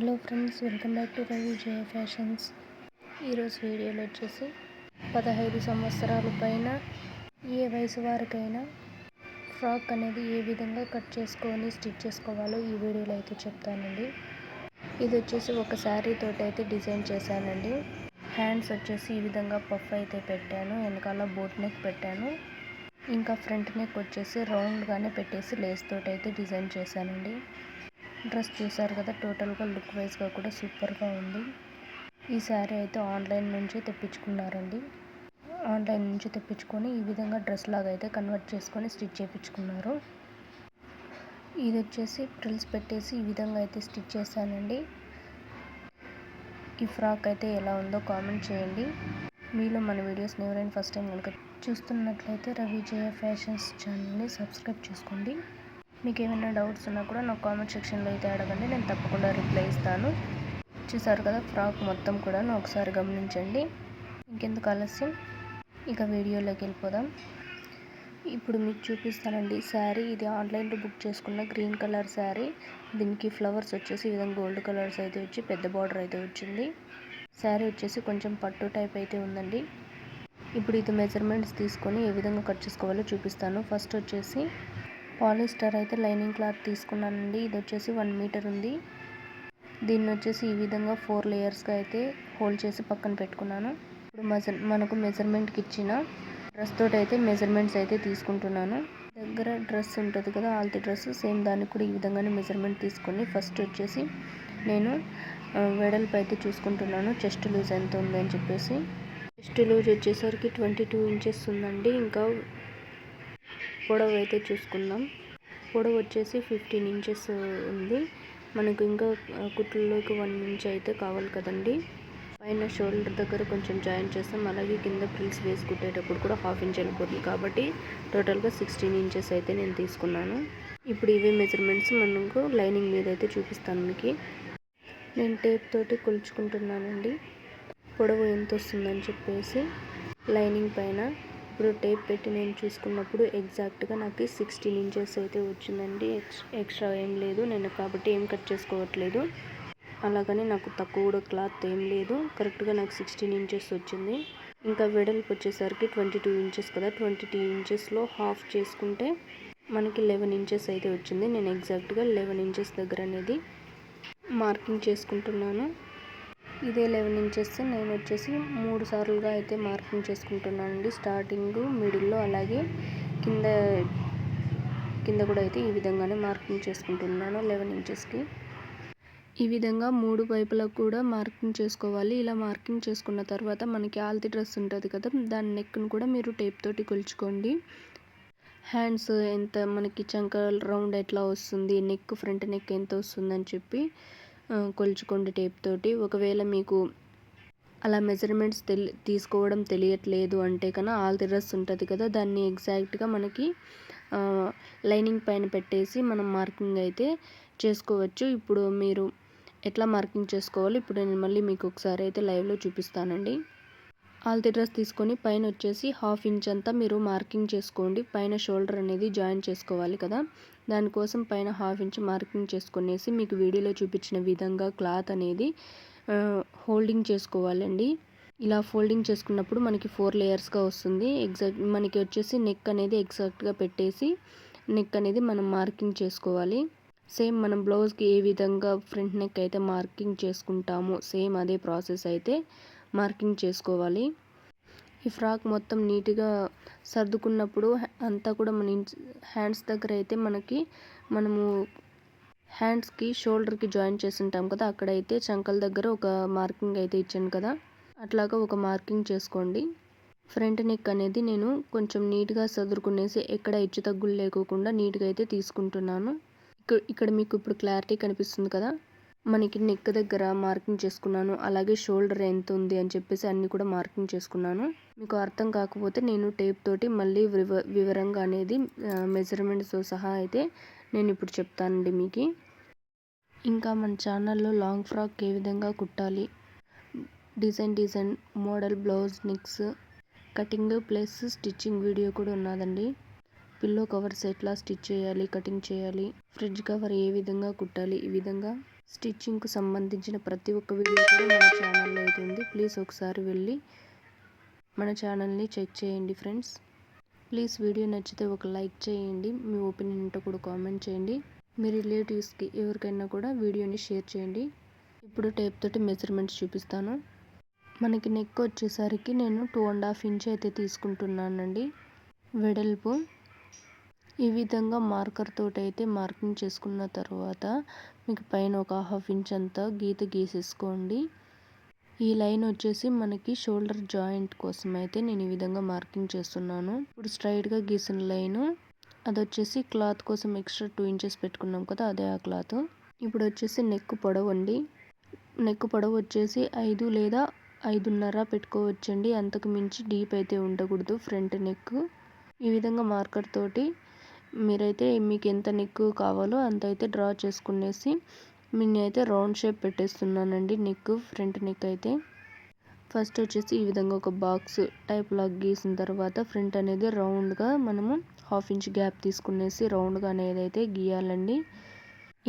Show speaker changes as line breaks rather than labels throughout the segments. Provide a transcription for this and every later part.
Hello friends, welcome back to Ravi Jaya fashions. ఈరోజు వీడియోలో వచ్చేసి 15 సంవత్సరాల పైన ఏ వయసు వారికైనా ఫ్రాక్ అనేది ఏ విధంగా కట్ చేసుకొని స్టిచ్ చేసుకోవాలో ఈ వీడియోలో అయితే చెప్తానండి. ఇది వచ్చేసి ఒక శారీ తోటి అయితే డిజైన్ చేశానండి. హ్యాండ్స్ వచ్చేసి ఈ విధంగా పఫ్ అయితే పెట్టాను, వెనకాల బోట్ నెక్ పెట్టాను. ఇంకా ఫ్రంట్ నెక్ వచ్చేసి రౌండ్గానే పెట్టేసి లేస్ తోటి అయితే డిజైన్ చేశానండి. డ్రెస్ చూసారు కదా, టోటల్గా లుక్ వైజ్గా కూడా సూపర్గా ఉంది. ఈ శారీ అయితే ఆన్లైన్ నుంచి తెప్పించుకున్నారండి. ఆన్లైన్ నుంచి తెప్పించుకొని ఈ విధంగా డ్రెస్ లాగా అయితే కన్వర్ట్ చేసుకొని స్టిచ్ చేయించుకున్నారు. ఇది వచ్చేసి ఫ్రిల్స్ పెట్టేసి ఈ విధంగా అయితే స్టిచ్ చేశానండి. ఈ ఫ్రాక్ అయితే ఎలా ఉందో కామెంట్ చేయండి. మీలో మన వీడియోస్ని ఎవరైనా ఫస్ట్ టైం కనుక చూస్తున్నట్లయితే రవి జయ ఫ్యాషన్స్ ఛానల్ని సబ్స్క్రైబ్ చేసుకోండి. మీకు ఏమైనా డౌట్స్ ఉన్నా కూడా నాకు కామెంట్ సెక్షన్లో అయితే అడగండి, నేను తప్పకుండా రిప్లై ఇస్తాను. చూసారు కదా, ఫ్రాక్ మొత్తం కూడా ఒకసారి గమనించండి. ఇంకెందుకు ఆలస్యం, ఇక వీడియోలోకి వెళ్ళిపోదాం. ఇప్పుడు మీకు చూపిస్తానండి శారీ. ఇది ఆన్లైన్లో బుక్ చేసుకున్న గ్రీన్ కలర్ శారీ. దీనికి ఫ్లవర్స్ వచ్చేసి ఈ విధంగా గోల్డ్ కలర్స్ అయితే వచ్చి పెద్ద బార్డర్ అయితే వచ్చింది. శారీ వచ్చేసి కొంచెం పట్టు టైప్ అయితే ఉందండి. ఇప్పుడు ఇది మెజర్మెంట్స్ తీసుకొని ఏ విధంగా కట్ చేసుకోవాలో చూపిస్తాను. ఫస్ట్ వచ్చేసి పాలిస్టర్ అయితే లైనింగ్ క్లాత్ తీసుకున్నానండి. ఇది వచ్చేసి 1 మీటర్ ఉంది. దీన్ని వచ్చేసి ఈ విధంగా 4 లేయర్స్గా అయితే హోల్డ్ చేసి పక్కన పెట్టుకున్నాను. ఇప్పుడు మనకు మెజర్మెంట్కి ఇచ్చిన డ్రెస్ తోటి అయితే మెజర్మెంట్స్ అయితే తీసుకుంటున్నాను. దగ్గర డ్రెస్ ఉంటుంది కదా, ఆల్తి డ్రెస్, సేమ్ దానికి కూడా ఈ విధంగానే మెజర్మెంట్ తీసుకొని ఫస్ట్ వచ్చేసి నేను వెడల్పు అయితే చూసుకుంటున్నాను. చెస్ట్ లూజ్ ఎంత ఉందని చెప్పేసి. చెస్ట్ లూజ్ వచ్చేసరికి 22 ఇంచెస్ ఉందండి. ఇంకా పొడవు అయితే చూసుకుందాం. పొడవు వచ్చేసి 15 ఇంచెస్ ఉంది. మనకు ఇంకా కుట్లలోకి 1 ఇంచ్ అయితే కావాలి కదండి. పైన షోల్డర్ దగ్గర కొంచెం జాయిన్ చేస్తాం, అలాగే కింద ఫ్రిల్స్ వేసి కుట్టేటప్పుడు కూడా 1/2 ఇంచ్ వెళ్ళిపోతుంది. కాబట్టి టోటల్గా 16 ఇంచెస్ అయితే నేను తీసుకున్నాను. ఇప్పుడు ఇవే మెజర్మెంట్స్ మనకు లైనింగ్ మీద అయితే చూపిస్తాను మీకు. నేను టేప్ తోటి కొలుచుకుంటున్నానండి పొడవు ఎంత వస్తుందని చెప్పేసి. లైనింగ్ పైన ఇప్పుడు టేప్ పెట్టి నేను చూసుకున్నప్పుడు ఎగ్జాక్ట్గా నాకు 16 ఇంచెస్ అయితే వచ్చిందండి. ఎక్స్ట్రా ఏం లేదు, నేను కాబట్టి ఏం కట్ చేసుకోవట్లేదు. అలాగని నాకు తక్కువ కూడా క్లాత్ ఏం లేదు, కరెక్ట్గా నాకు 16 ఇంచెస్ వచ్చింది. ఇంకా వెడల్పు వచ్చేసరికి 22 ఇంచెస్ కదా, 22 ఇంచెస్లో హాఫ్ చేసుకుంటే మనకి 11 ఇంచెస్ అయితే వచ్చింది. నేను ఎగ్జాక్ట్గా 11 ఇంచెస్ దగ్గర అనేది మార్కింగ్ చేసుకుంటున్నాను. ఇదే 11 ఇంచెస్ నేను వచ్చేసి 3 సార్లుగా అయితే మార్కింగ్ చేసుకుంటున్నానండి. స్టార్టింగ్, మిడిల్లో, అలాగే కింద కూడా అయితే ఈ విధంగానే మార్కింగ్ చేసుకుంటున్నాను 11 ఇంచెస్కి. ఈ విధంగా 3 వైపులకు కూడా మార్కింగ్ చేసుకోవాలి. ఇలా మార్కింగ్ చేసుకున్న తర్వాత మనకి ఆల్తి డ్రెస్ ఉంటుంది కదా, దాని నెక్ను కూడా మీరు టేప్ తోటి కొలుచుకోండి. హ్యాండ్స్ ఎంత, మనకి చంక రౌండ్ ఎట్లా వస్తుంది, నెక్ ఫ్రంట్ నెక్ ఎంత వస్తుందని చెప్పి కొలుచుకోండి టేప్ తోటి. ఒకవేళ మీకు అలా మెజర్మెంట్స్ తీసుకోవడం తెలియట్లేదు అంటే కన్నా ఆల్తి డ్రెస్ ఉంటుంది కదా, దాన్ని ఎగ్జాక్ట్గా మనకి లైనింగ్ పైన పెట్టేసి మనం మార్కింగ్ అయితే చేసుకోవచ్చు. ఇప్పుడు మీరు ఎట్లా మార్కింగ్ చేసుకోవాలి ఇప్పుడు నేను మళ్ళీ మీకు ఒకసారి అయితే లైవ్లో చూపిస్తానండి. ఆల్తి డ్రెస్ తీసుకొని పైన వచ్చేసి 1/2 ఇంచ్ అంతా మీరు మార్కింగ్ చేసుకోండి. పైన షోల్డర్ అనేది జాయిన్ చేసుకోవాలి కదా, దానికోసం పైన 1/2 ఇంచ్ మార్కింగ్ చేసుకునేసి మీకు వీడియోలో చూపించిన విధంగా క్లాత్ అనేది హోల్డింగ్ చేసుకోవాలండి. ఇలా ఫోల్డింగ్ చేసుకున్నప్పుడు మనకి 4 లేయర్స్గా వస్తుంది. మనకి వచ్చేసి నెక్ అనేది ఎగ్జాక్ట్గా పెట్టేసి నెక్ అనేది మనం మార్కింగ్ చేసుకోవాలి. సేమ్ మనం బ్లౌజ్కి ఏ విధంగా ఫ్రంట్ నెక్ అయితే మార్కింగ్ చేసుకుంటామో సేమ్ అదే ప్రాసెస్ అయితే మార్కింగ్ చేసుకోవాలి. ఈ ఫ్రాక్ మొత్తం నీట్గా సర్దుకున్నప్పుడు అంతా కూడా మన హ్యాండ్స్ దగ్గర అయితే మనము హ్యాండ్స్కి షోల్డర్కి జాయిన్ చేసి ఉంటాం కదా, అక్కడైతే చంకల దగ్గర ఒక మార్కింగ్ అయితే ఇచ్చాను కదా, అట్లాగా ఒక మార్కింగ్ చేసుకోండి. ఫ్రంట్ నెక్ అనేది నేను కొంచెం నీట్గా సదురుకునేసి ఎక్కడ హెచ్చు తగ్గులు లేకోకుండా నీట్గా అయితే తీసుకుంటున్నాను. ఇక్కడ మీకు ఇప్పుడు క్లారిటీ కనిపిస్తుంది కదా, మనకి నెక్ దగ్గర మార్కింగ్ చేసుకున్నాను, అలాగే షోల్డర్ ఎంత ఉంది అని చెప్పేసి అన్నీ కూడా మార్కింగ్ చేసుకున్నాను. మీకు అర్థం కాకపోతే నేను టేప్ తోటి మళ్ళీ వివరంగా అనేది మెజర్మెంట్స్తో సహా అయితే నేను ఇప్పుడు చెప్తానండి మీకు. ఇంకా మన ఛానల్లో లాంగ్ ఫ్రాక్ ఏ విధంగా కుట్టాలి, design model blouse necks cutting plus stitching video కూడా ఉన్నదండి. పిల్లో కవర్స్ ఎట్లా స్టిచ్ చేయాలి, కటింగ్ చేయాలి, ఫ్రిడ్జ్ కవర్ ఏ విధంగా కుట్టాలి, ఈ విధంగా స్టిచ్చింగ్కు సంబంధించిన ప్రతి ఒక్క వీడియో కూడా మన ఛానల్లో అయితే ఉంది. ప్లీజ్ ఒకసారి వెళ్ళి మన ఛానల్ని చెక్ చేయండి ఫ్రెండ్స్. ప్లీజ్ వీడియో నచ్చితే ఒక లైక్ చేయండి. మీ ఒపీనియన్ ఏంటో కూడా కామెంట్ చేయండి. మీ రిలేటివ్స్కి ఎవరికైనా కూడా వీడియోని షేర్ చేయండి. ఇప్పుడు టేప్ తోటి మెజర్మెంట్స్ చూపిస్తాను. మనకి నెక్ వచ్చేసరికి నేను 2.5 ఇంచ్ అయితే తీసుకుంటున్నానండి వెడల్పు. ఈ విధంగా మార్కర్ తోటి అయితే మార్కింగ్ చేసుకున్న తర్వాత మీకు పైన ఒక 1/2 ఇంచ్ అంతా గీత గీసేసుకోండి. ఈ లైన్ వచ్చేసి మనకి షోల్డర్ జాయింట్ కోసం అయితే నేను ఈ విధంగా మార్కింగ్ చేస్తున్నాను. ఇప్పుడు స్ట్రైట్గా గీసిన లైను అది వచ్చేసి క్లాత్ కోసం ఎక్స్ట్రా 2 ఇంచెస్ పెట్టుకున్నాం కదా, అదే ఆ క్లాత్. ఇప్పుడు వచ్చేసి నెక్ పొడవు అండి. నెక్ పొడవు వచ్చేసి 5 లేదా 5.5 పెట్టుకోవచ్చండి. అంతకు మించి డీప్ అయితే ఉండకూడదు ఫ్రంట్ నెక్. ఈ విధంగా మార్కర్ తోటి మీరైతే మీకు ఎంత నెక్ కావాలో అంత అయితే డ్రా చేసుకునేసి నేనైతే రౌండ్ షేప్ పెట్టేస్తున్నానండి నెక్, ఫ్రంట్ నెక్ అయితే. ఫస్ట్ వచ్చేసి ఈ విధంగా ఒక బాక్స్ టైప్ లాగా గీసిన తర్వాత ఫ్రంట్ అనేది రౌండ్గా మనము 1/2 ఇంచ్ గ్యాప్ తీసుకునేసి రౌండ్గా అనేది అయితే గీయాలండి.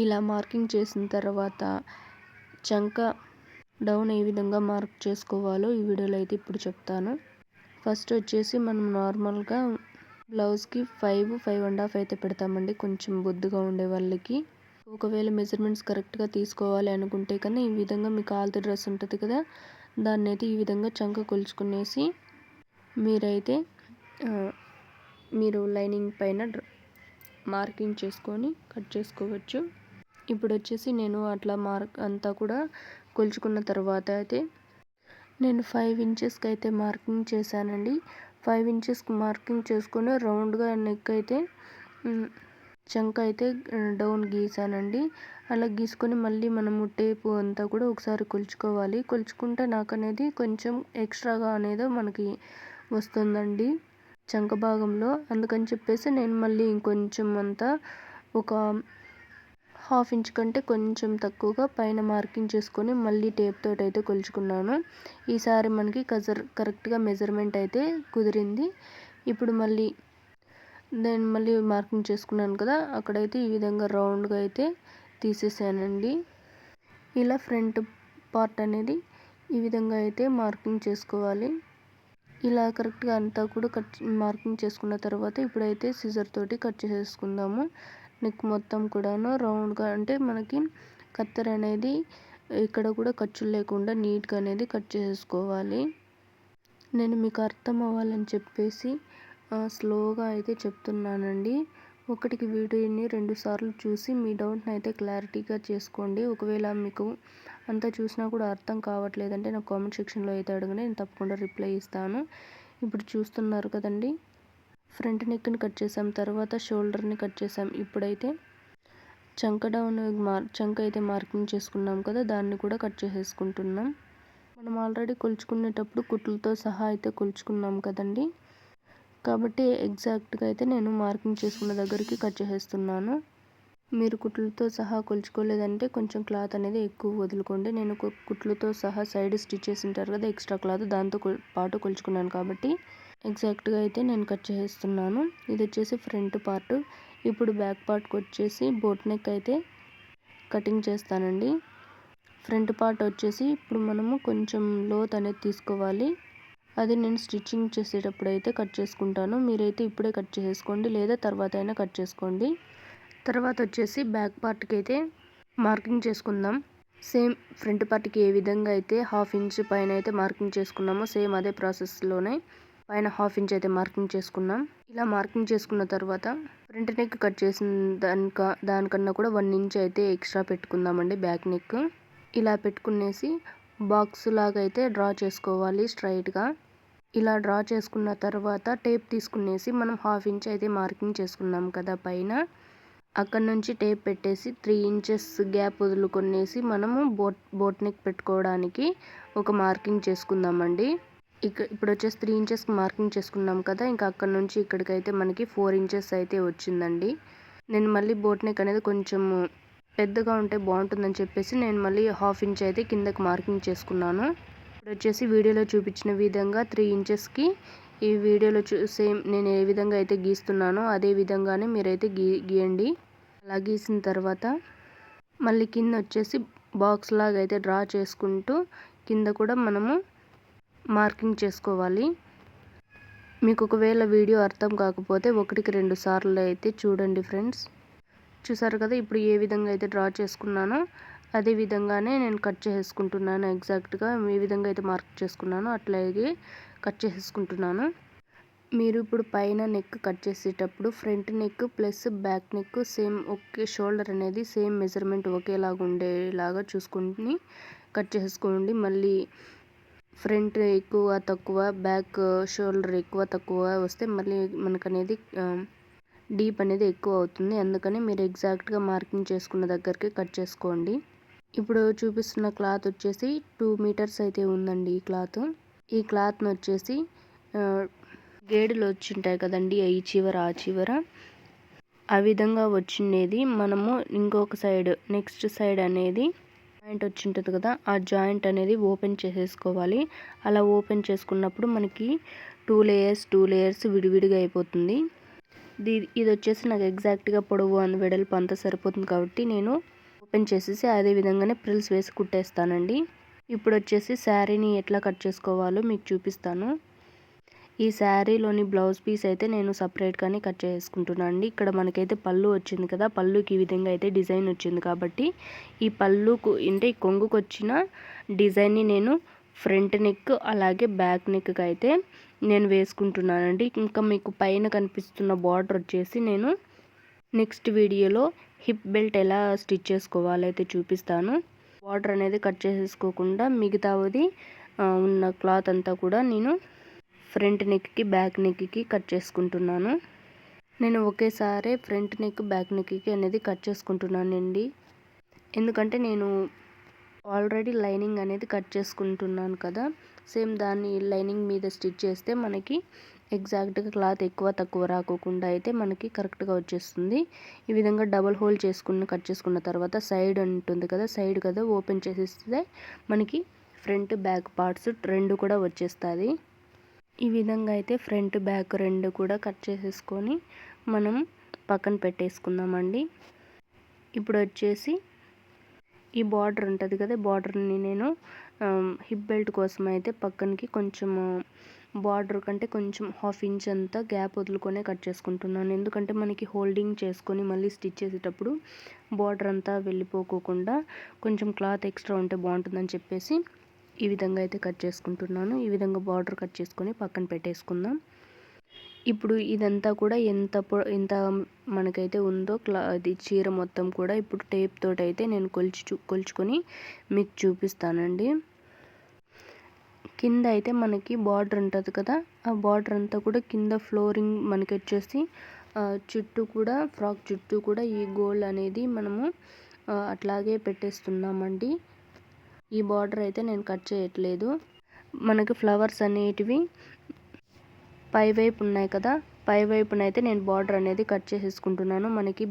ఇలా మార్కింగ్ చేసిన తర్వాత చంక డౌన్ ఏ విధంగా మార్క్ చేసుకోవాలో ఈ వీడియోలో అయితే ఇప్పుడు చెప్తాను. ఫస్ట్ వచ్చేసి మనం నార్మల్గా బ్లౌజ్కి 5.5 అయితే పెడతామండి కొంచెం బొద్దుగా ఉండే వాళ్ళకి. ఒకవేళ మెజర్మెంట్స్ కరెక్ట్గా తీసుకోవాలి అనుకుంటే కన్నా ఈ విధంగా మీకు ఆల్త డ్రెస్ ఉంటుంది కదా, దాన్ని అయితే ఈ విధంగా చంక కొలుచుకునేసి మీరైతే మీరు లైనింగ్ పైన మార్కింగ్ చేసుకొని కట్ చేసుకోవచ్చు. ఇప్పుడు వచ్చేసి నేను అట్లా మార్క్ అంతా కూడా కొలుచుకున్న తర్వాత అయితే నేను 5 ఇంచెస్కి అయితే మార్కింగ్ చేశానండి. 5 ఇంచెస్కి మార్కింగ్ చేసుకొని రౌండ్గా నెక్ అయితే చంక అయితే డౌన్ గీసానండి. అలా గీసుకొని మళ్ళీ మనము టేపు అంతా కూడా ఒకసారి కొలుచుకోవాలి. కొలుచుకుంటే నాకు అనేది కొంచెం ఎక్స్ట్రాగా అనేది మనకి వస్తుందండి చంక భాగంలో. అందుకని చెప్పేసి నేను మళ్ళీ ఇంకొంచెం అంతా ఒక 1/2 ఇంచ్ కంటే కొంచెం తక్కువగా పైన మార్కింగ్ చేసుకొని మళ్ళీ టేప్ తోటి అయితే కొలుచుకున్నాను. ఈసారి మనకి కరెక్ట్గా మెజర్మెంట్ అయితే కుదిరింది. ఇప్పుడు నేను మళ్ళీ మార్కింగ్ చేసుకున్నాను కదా, అక్కడైతే ఈ విధంగా రౌండ్గా అయితే తీసేసానండి. ఇలా ఫ్రంట్ పార్ట్ అనేది ఈ విధంగా అయితే మార్కింగ్ చేసుకోవాలి. ఇలా కరెక్ట్గా అంతా కూడా మార్కింగ్ చేసుకున్న తర్వాత ఇప్పుడైతే సిజర్ తోటి కట్ చేసేసుకుందాము. నెక్ మొత్తం కూడాను రౌండ్గా, అంటే మనకి కత్తెర అనేది ఇక్కడ కూడా ఖర్చులు లేకుండా నీట్గా అనేది కట్ చేసేసుకోవాలి. నేను మీకు అర్థం అవ్వాలని చెప్పేసి స్లోగా అయితే చెప్తున్నానండి. ఒకటికి వీడియోని 2 సార్లు చూసి మీ డౌట్ని అయితే క్లారిటీగా చేసుకోండి. ఒకవేళ మీకు అంతా చూసినా కూడా అర్థం కావట్లేదంటే నాకు కామెంట్ సెక్షన్లో అయితే అడగండి, నేను తప్పకుండా రిప్లై ఇస్తాను. ఇప్పుడు చూస్తున్నారు కదండి, ఫ్రంట్ నెక్ని కట్ చేసాం, తర్వాత షోల్డర్ని కట్ చేసాం. ఇప్పుడైతే చంక డౌన్ చంక అయితే మార్కింగ్ చేసుకున్నాం కదా, దాన్ని కూడా కట్ చేసేసుకుంటున్నాం. మనం ఆల్రెడీ కొలుచుకునేటప్పుడు కుట్లతో సహా అయితే కొలుచుకున్నాం కదండి, కాబట్టి ఎగ్జాక్ట్గా అయితే నేను మార్కింగ్ చేసుకున్న దగ్గరికి కట్ చేసేస్తున్నాను. మీరు కుట్లతో సహా కొలుచుకోలేదంటే కొంచెం క్లాత్ అనేది ఎక్కువ వదులుకోండి. నేను కుట్లతో సహా సైడ్ స్టిచ్ చేసి ఉంటారు కదా ఎక్స్ట్రా క్లాత్, దాంతో పాటు కొలుచుకున్నాను కాబట్టి ఎగ్జాక్ట్గా అయితే నేను కట్ చేసేస్తున్నాను. ఇది వచ్చేసి ఫ్రంట్ పార్ట్. ఇప్పుడు బ్యాక్ పార్ట్కి వచ్చేసి బోట్ నెక్ అయితే కటింగ్ చేస్తానండి. ఫ్రంట్ పార్ట్ వచ్చేసి ఇప్పుడు మనము కొంచెం లోత్ అనేది తీసుకోవాలి. అది నేను స్టిచ్చింగ్ చేసేటప్పుడు అయితే కట్ చేసుకుంటాను. మీరైతే ఇప్పుడే కట్ చేసేసుకోండి, లేదా తర్వాత అయినా కట్ చేసుకోండి. తర్వాత వచ్చేసి బ్యాక్ పార్ట్కి అయితే మార్కింగ్ చేసుకుందాం. సేమ్ ఫ్రంట్ పార్ట్కి ఏ విధంగా అయితే 1/2 ఇంచ్ పైన అయితే మార్కింగ్ చేసుకున్నామో సేమ్ అదే ప్రాసెస్లోనే పైన 1/2 ఇంచ్ అయితే మార్కింగ్ చేసుకున్నాం. ఇలా మార్కింగ్ చేసుకున్న తర్వాత ఫ్రంట్ నెక్ కట్ చేసిన దానికన్నా కూడా 1 ఇంచ్ అయితే ఎక్స్ట్రా పెట్టుకుందామండి బ్యాక్ నెక్. ఇలా పెట్టుకునేసి బాక్స్ లాగా అయితే డ్రా చేసుకోవాలి స్ట్రైట్గా. ఇలా డ్రా చేసుకున్న తర్వాత టేప్ తీసుకునేసి మనం 1/2 ఇంచ్ అయితే మార్కింగ్ చేసుకున్నాం కదా పైన, అక్కడ నుంచి టేప్ పెట్టేసి 3 ఇంచెస్ గ్యాప్ వదులుకొనేసి మనము బోట్ నెక్ పెట్టుకోవడానికి ఒక మార్కింగ్ చేసుకుందామండి. ఇప్పుడు వచ్చేసి 3 ఇంచెస్కి మార్కింగ్ చేసుకున్నాం కదా, ఇంకా అక్కడ నుంచి ఇక్కడికైతే మనకి 4 ఇంచెస్ అయితే వచ్చిందండి. నేను మళ్ళీ బోట్ నెక్ అనేది కొంచెం పెద్దగా ఉంటే బాగుంటుందని చెప్పేసి నేను మళ్ళీ 1/2 ఇంచ్ అయితే కిందకి మార్కింగ్ చేసుకున్నాను. ఇప్పుడు వచ్చేసి వీడియోలో చూపించిన విధంగా 3 ఇంచెస్కి ఈ వీడియోలో సేమ్ నేను ఏ విధంగా అయితే గీస్తున్నానో అదే విధంగానే మీరైతే గీయండి. అలా గీసిన తర్వాత మళ్ళీ కింద వచ్చేసి బాక్స్ లాగా అయితే డ్రా చేసుకుంటూ కింద కూడా మనము మార్కింగ్ చేసుకోవాలి. మీకు ఒకవేళ వీడియో అర్థం కాకపోతే 1-2 సార్లు అయితే చూడండి ఫ్రెండ్స్. చూసారు కదా, ఇప్పుడు ఏ విధంగా అయితే డ్రా చేసుకున్నానో అదే విధంగానే నేను కట్ చేసుకుంటున్నాను. ఎగ్జాక్ట్గా ఏ విధంగా అయితే మార్క్ చేసుకున్నానో అట్లాగే కట్ చేసుకుంటున్నాను. మీరు ఇప్పుడు పైన నెక్ కట్ చేసేటప్పుడు front neck plus back neck same ఒకే, షోల్డర్ అనేది సేమ్ మెజర్మెంట్ ఒకేలాగా ఉండేలాగా చూసుకుని కట్ చేసుకోండి. మళ్ళీ ఫ్రంట్ ఎక్కువ తక్కువ, బ్యాక్ షోల్డర్ ఎక్కువ తక్కువ వస్తే మళ్ళీ మనకు అనేది డీప్ అనేది ఎక్కువ అవుతుంది. అందుకని మీరు ఎగ్జాక్ట్గా మార్కింగ్ చేసుకున్న దగ్గరికి కట్ చేసుకోండి. ఇప్పుడు చూపిస్తున్న క్లాత్ వచ్చేసి 2 మీటర్స్ అయితే ఉందండి. ఈ క్లాత్ని వచ్చేసి గేడులు వచ్చింటాయి కదండి, ఈ చివర ఆ చివర ఆ విధంగా వచ్చిండేది మనము ఇంకొక సైడ్ నెక్స్ట్ సైడ్ అనేది జాయింట్ వచ్చింటుంది కదా, ఆ జాయింట్ అనేది ఓపెన్ చేసేసుకోవాలి. అలా ఓపెన్ చేసుకున్నప్పుడు మనకి 2 లేయర్స్ విడివిడిగా అయిపోతుంది. ఇది వచ్చేసి నాకు ఎగ్జాక్ట్గా పొడవు వెడల్పు అంతా సరిపోతుంది కాబట్టి నేను ఓపెన్ చేసేసి అదే విధంగానే ప్రిల్స్ వేసి కుట్టేస్తానండి. ఇప్పుడు వచ్చేసి శారీని ఎట్లా కట్ చేసుకోవాలో మీకు చూపిస్తాను. ఈ శారీలోని బ్లౌజ్ పీస్ అయితే నేను సపరేట్గానే కట్ చేసుకుంటున్నాను అండి. ఇక్కడ మనకైతే పళ్ళు వచ్చింది కదా, పళ్ళుకి ఈ విధంగా అయితే డిజైన్ వచ్చింది కాబట్టి ఈ పళ్ళుకు అంటే ఈ కొంగుకు వచ్చిన డిజైన్ని నేను ఫ్రంట్ నెక్ అలాగే బ్యాక్ నెక్కి అయితే నేను వేసుకుంటున్నానండి. ఇంకా మీకు పైన కనిపిస్తున్న బార్డర్ వచ్చేసి నేను నెక్స్ట్ వీడియోలో హిప్ బెల్ట్ ఎలా స్టిచ్ చేసుకోవాలో అయితే చూపిస్తాను. బార్డర్ అనేది కట్ చేసేసుకోకుండా మిగతాది ఉన్న క్లాత్ అంతా కూడా నేను ఫ్రంట్ నెక్కి బ్యాక్ నెక్కి కట్ చేసుకుంటున్నాను. నేను ఒకేసారి ఫ్రంట్ నెక్ బ్యాక్ నెక్కి అనేది కట్ చేసుకుంటున్నానండి. ఎందుకంటే నేను ఆల్రెడీ లైనింగ్ అనేది కట్ చేసుకుంటున్నాను కదా, సేమ్ దాన్ని లైనింగ్ మీద స్టిచ్ చేస్తే మనకి ఎగ్జాక్ట్గా క్లాత్ ఎక్కువ తక్కువ రాకోకుండా అయితే మనకి కరెక్ట్గా వచ్చేస్తుంది. ఈ విధంగా డబల్ హోల్ కట్ చేసుకున్న తర్వాత సైడ్ ఉంటుంది కదా, సైడ్ కదా ఓపెన్ చేసేస్తే మనకి ఫ్రంట్ బ్యాక్ పార్ట్స్ రెండు కూడా వచ్చేస్తుంది. ఈ విధంగా అయితే ఫ్రంట్ బ్యాక్ రెండు కూడా కట్ చేసేసుకొని మనం పక్కన పెట్టేసుకుందామండి. ఇప్పుడు వచ్చేసి ఈ బార్డర్ ఉంటుంది కదా, బార్డర్ని నేను హిప్ బెల్ట్ కోసం అయితే పక్కనకి కొంచెం బార్డర్ కంటే కొంచెం 1/2 ఇంచ్ అంతా గ్యాప్ వదులుకొనే కట్ చేసుకుంటున్నాను. ఎందుకంటే మనకి హోల్డింగ్ చేసుకొని మళ్ళీ స్టిచ్ చేసేటప్పుడు బార్డర్ అంతా వెళ్ళిపోకుండా కొంచెం క్లాత్ ఎక్స్ట్రా ఉంటే బాగుంటుందని చెప్పేసి ఈ విధంగా అయితే కట్ చేసుకుంటున్నాను. ఈ విధంగా బార్డర్ కట్ చేసుకొని పక్కన పెట్టేసుకుందాం. ఇప్పుడు ఇదంతా కూడా ఎంత మనకైతే ఉందో అది చీర మొత్తం కూడా ఇప్పుడు టేప్ తోటి అయితే నేను కొలుచుకొని మీకు చూపిస్తానండి. కింద అయితే మనకి బార్డర్ ఉంటుంది కదా, ఆ బార్డర్ అంతా కూడా కింద ఫ్లోరింగ్ మనకి వచ్చేసి చుట్టూ కూడా ఫ్రాక్ చుట్టూ కూడా ఈ గోల్డ్ అనేది మనము అట్లాగే పెట్టేస్తున్నామండి. ఈ బార్డర్ అయితే నేను కట్ చేయట్లేదు. మనకి ఫ్లవర్స్ అనేటివి పై వైపు ఉన్నాయి కదా, పై వైపునైతే నేను బార్డర్ అనేది కట్ చేసేసుకుంటున్నాను. మనకి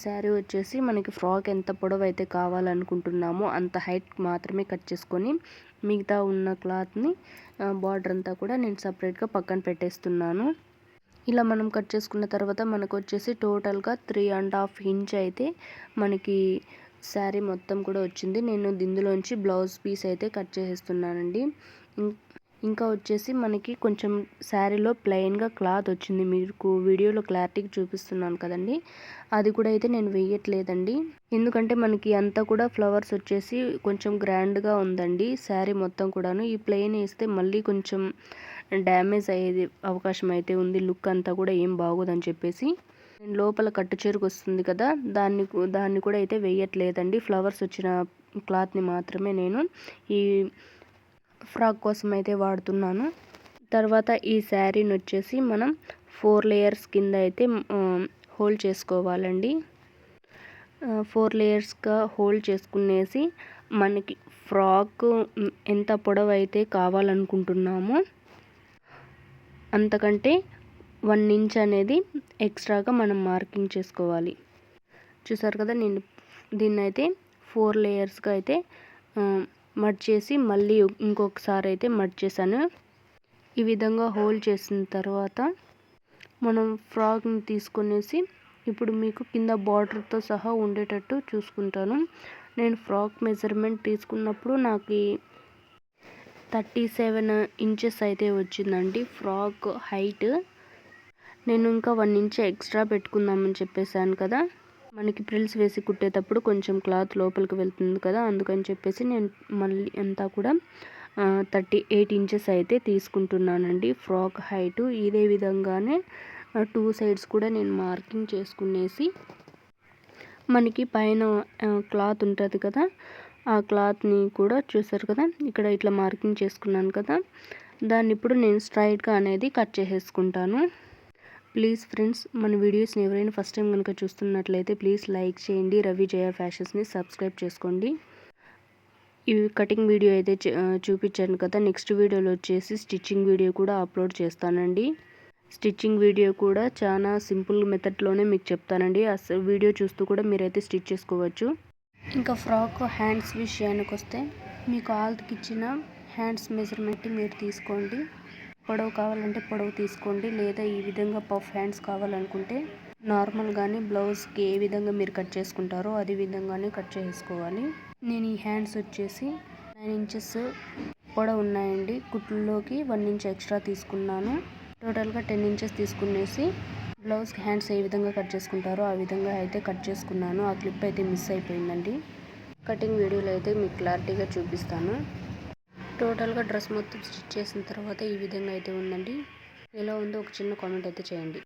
శారీ వచ్చేసి మనకి ఫ్రాక్ ఎంత పొడవు అయితే కావాలనుకుంటున్నామో అంత హైట్ మాత్రమే కట్ చేసుకొని మిగతా ఉన్న క్లాత్ని బార్డర్ అంతా కూడా నేను సపరేట్గా పక్కన పెట్టేస్తున్నాను. ఇలా మనం కట్ చేసుకున్న తర్వాత మనకు వచ్చేసి టోటల్గా 3.5 ఇంచ్ అయితే మనకి శారీ మొత్తం కూడా వచ్చింది. నేను ఇందులోంచి బ్లౌజ్ పీస్ అయితే కట్ చేసేస్తున్నానండి. ఇంకా వచ్చేసి మనకి కొంచెం శారీలో ప్లెయిన్గా క్లాత్ వచ్చింది, మీకు వీడియోలో క్లారిటీగా చూపిస్తున్నాను కదండి, అది కూడా అయితే నేను వేయట్లేదండి. ఎందుకంటే మనకి అంతా కూడా ఫ్లవర్స్ వచ్చేసి కొంచెం గ్రాండ్గా ఉందండి శారీ మొత్తం కూడాను. ఈ ప్లెయిన్ వేస్తే మళ్ళీ కొంచెం డ్యామేజ్ అయ్యేది అవకాశం అయితే ఉంది, లుక్ అంతా కూడా ఏం బాగోదని చెప్పేసి నేను లోపల కట్టు చెరుకు వస్తుంది కదా, దాన్ని కూడా అయితే వేయట్లేదండి. ఫ్లవర్స్ వచ్చిన క్లాత్ని మాత్రమే నేను ఈ ఫ్రాక్ కోసం అయితే వాడుతున్నాను. తర్వాత ఈ శారీని వచ్చేసి మనం 4 లేయర్స్ కింద అయితే హోల్డ్ చేసుకోవాలండి. 4 లేయర్స్గా హోల్డ్ చేసుకునేసి మనకి ఫ్రాక్ ఎంత పొడవు అయితే కావాలనుకుంటున్నామో అంతకంటే 1 ఇంచ్ అనేది ఎక్స్ట్రాగా మనం మార్కింగ్ చేసుకోవాలి. చూసారు కదా, నేను దీన్ని అయితే 4 లేయర్స్గా అయితే మడ్ చేసి మళ్ళీ ఇంకొకసారి అయితే మడ్ చేశాను. ఈ విధంగా హోల్డ్ చేసిన తర్వాత మనం ఫ్రాక్ని తీసుకునేసి ఇప్పుడు మీకు కింద బార్డర్తో సహా ఉండేటట్టు చూసుకుంటాను. నేను ఫ్రాక్ మెజర్మెంట్ తీసుకున్నప్పుడు నాకు 37 ఇంచెస్ అయితే వచ్చిందండి ఫ్రాక్ హైట్. నేను ఇంకా 1 ఇంచ్ ఎక్స్ట్రా పెట్టుకుందామని చెప్పేసాను కదా, మనకి ప్రిల్స్ వేసి కుట్టేటప్పుడు కొంచెం క్లాత్ లోపలికి వెళ్తుంది కదా, అందుకని చెప్పేసి నేను మళ్ళీ అంతా కూడా 38 ఇంచెస్ అయితే తీసుకుంటున్నానండి ఫ్రాక్ హైటు. ఇదే విధంగానే 2 సైడ్స్ కూడా నేను మార్కింగ్ చేసుకునేసి మనకి పైన క్లాత్ ఉంటుంది కదా, ఆ క్లాత్ని కూడా చూసారు కదా, ఇక్కడ ఇట్లా మార్కింగ్ చేసుకున్నాను కదా, దాన్ని ఇప్పుడు నేను స్ట్రైట్గా అనేది కట్ చేసేసుకుంటాను. ప్లీజ్ ఫ్రెండ్స్, మన వీడియోస్ని ఎవరైనా ఫస్ట్ టైం కనుక చూస్తున్నట్లయితే ప్లీజ్ లైక్ చేయండి. రవి జయ ఫ్యాషన్స్ని సబ్స్క్రైబ్ చేసుకోండి. ఈ కటింగ్ వీడియో అయితే చూపించాను కదా, నెక్స్ట్ వీడియోలో వచ్చేసి స్టిచ్చింగ్ వీడియో కూడా అప్లోడ్ చేస్తానండి. స్టిచ్చింగ్ వీడియో కూడా చాలా సింపుల్ మెథడ్లోనే మీకు చెప్తానండి. ఆ వీడియో చూస్తూ కూడా మీరైతే స్టిచ్ చేసుకోవచ్చు. ఇంకా ఫ్రాక్ హ్యాండ్స్ విషయానికి వస్తే మీకు ఆల్త్కి ఇచ్చిన హ్యాండ్స్ మెజర్మెంట్ మీరు తీసుకోండి. పొడవు కావాలంటే పొడవు తీసుకోండి, లేదా ఈ విధంగా పఫ్ హ్యాండ్స్ కావాలనుకుంటే నార్మల్గానే బ్లౌజ్కి ఏ విధంగా మీరు కట్ చేసుకుంటారో అదే విధంగానే కట్ చేసుకోవాలి. నేను ఈ హ్యాండ్స్ వచ్చేసి 9 ఇంచెస్ పొడవు ఉన్నాయండి. కుట్లలోకి 1 ఇంచ్ ఎక్స్ట్రా తీసుకున్నాను. టోటల్గా 10 ఇంచెస్ తీసుకునేసి బ్లౌజ్కి హ్యాండ్స్ ఏ విధంగా కట్ చేసుకుంటారో ఆ విధంగా అయితే కట్ చేసుకున్నాను. ఆ క్లిప్ అయితే మిస్ అయిపోయిందండి. కటింగ్ వీడియోలో అయితే మీకు క్లారిటీగా చూపిస్తాను. టోటల్గా డ్రెస్ మొత్తం స్టిచ్ చేసిన తర్వాత ఈ విధంగా అయితే ఉందండి. ఎలా ఉందో ఒక చిన్న కామెంట్ అయితే చేయండి.